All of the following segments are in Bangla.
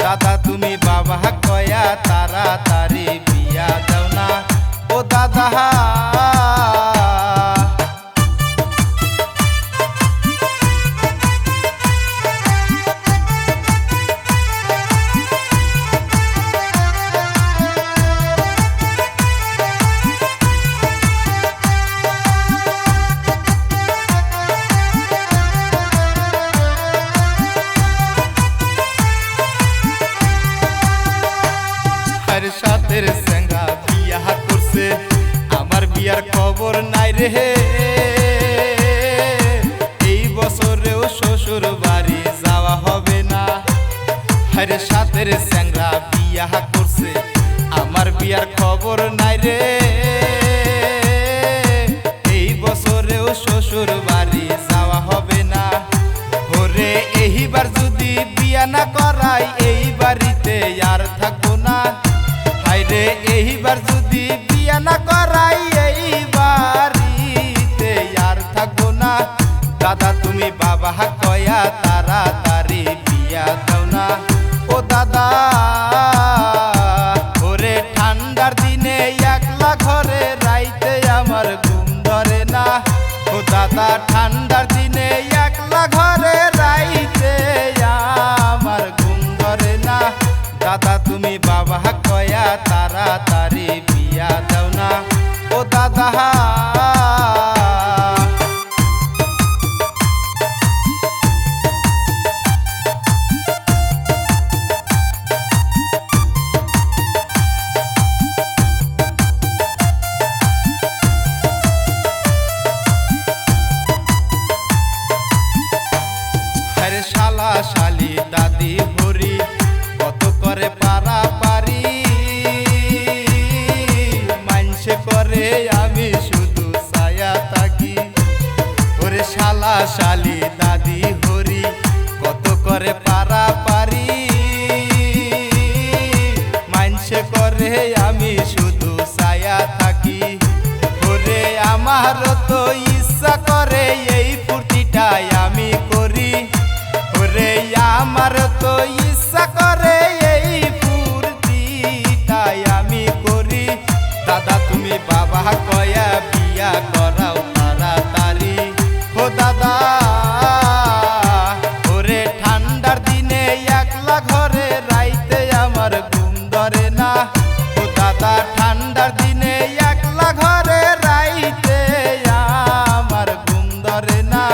দাদা তুমি বাবা কয়া তাড়াতাড়ি বিয়া দাও না ও দাদা। সাথের সেঙ্গা বিয়া করছে আমার বিয়ার খবর নাই রে, এই বছরেও শ্বশুর বাড়ি যাওয়া হবে না। আরে সাথের সেঙ্গা বিয়া করছে আমার বিয়ার খবর নাই রে, এই বছরেও শ্বশুর বাড়ি যাওয়া হবে না। ওরে এইবার যদি বিয়া না করাই এই বাড়িতে আর থাকবো না। হায়রে এইবার যদি বিয়া না করাই এই বাড়িতে আর থাকবো না। দাদা তুমি বাবা কয়া তাড়াতাড়ি বিয়া দাও না ও দাদা। ওরে ঠান্ডার দিনে একলা ঘরে রাইতে আমার ঘুম ধরে না ও দাদা। ঠান্ডার দিনে একলা ঘরে রাইতে আমার ঘুম ধরে না। দাদা তুমি বাবা কয়া তাড়াতাড়ি বিয়া দাও না ও দাদা। আরে শালা শালি দাদি হরি কত করে পারা পারি, মানসে করে আমি শুধু ছায়া থাকি। ওরে শালা শালি দাদি হরি কত করে পারা পারি, মানসে করে আমি শুধু ছায়া থাকি। ওরে আমারও তো ইচ্ছা করে এই ফুর্তিটাই আমি করি। ওরে আমারও তো ইচ্ছা করে এই ফুর্তিটাই আমি করি। দাদা তুমি বাবা কয়া বিয়া করাও তাড়াতাড়ি ও দাদা। ওরে ঠান্ডার দিনে একলা ঘরে রাইতে আমার ঘুম ধরে না ও দাদা। ঠান্ডার দিনে একলা ঘরে রাইতে আমার ঘুম ধরে না।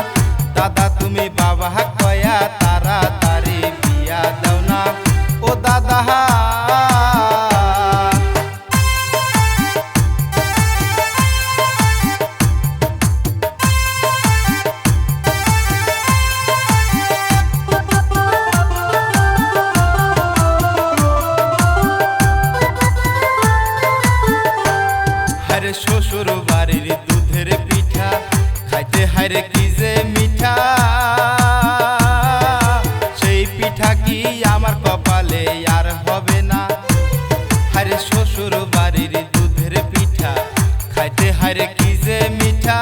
দাদা তুমি বাবা কয়া তাড়াতাড়ি বিয়া দাও না ও দাদা। হারে শ্বশুর বাড়ির দুধের পিঠা খাইতে হারে কি যে মিঠা, সেই পিঠা কি আমার কপালে আর হবে না। হারে শ্বশুর বাড়ির দুধের পিঠা খাইতে হারে কি যে মিঠা,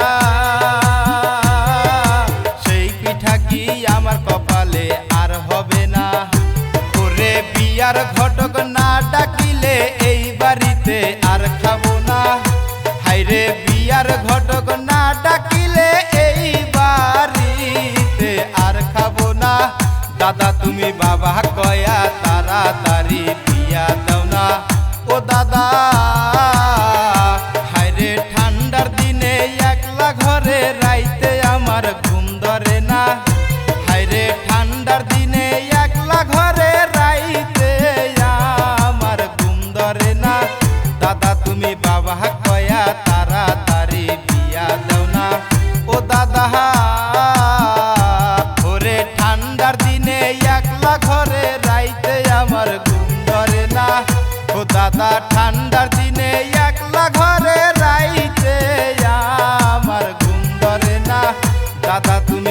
সেই পিঠা কি আমার কপালে আর হবে না। ওরে বিয়ার ঘটক না ডাকিলে এই বাড়িতে আর খাবো না। হায়রে বিয়ার ঘটক না ডাকিলে এই বাড়িতে আর খাবো না। দাদা তুমি বাবা কয়া তাড়াতাড়ি বিয়া দাও না ও দাদা। হায়রে ঠান্ডার দিনে একলা ঘরে রাইতে আমার ঘুম ধরে না। হায়রে ঠান্ডার দিনে একলা ঘরে রাইতে আমার ঘুম ধরে না। দাদা তুমি বাবা কয়া তাড়াতাড়ি বিয়া দাও না ও দাদা। ওরে ঠান্ডার দিনে একলা ঘরে রাইতে আমার ঘুম ধরে না ও দাদা। ঠান্ডার দিনে একলা ঘরে রাইতে আমার ঘুম ধরে না। দাদা তুমি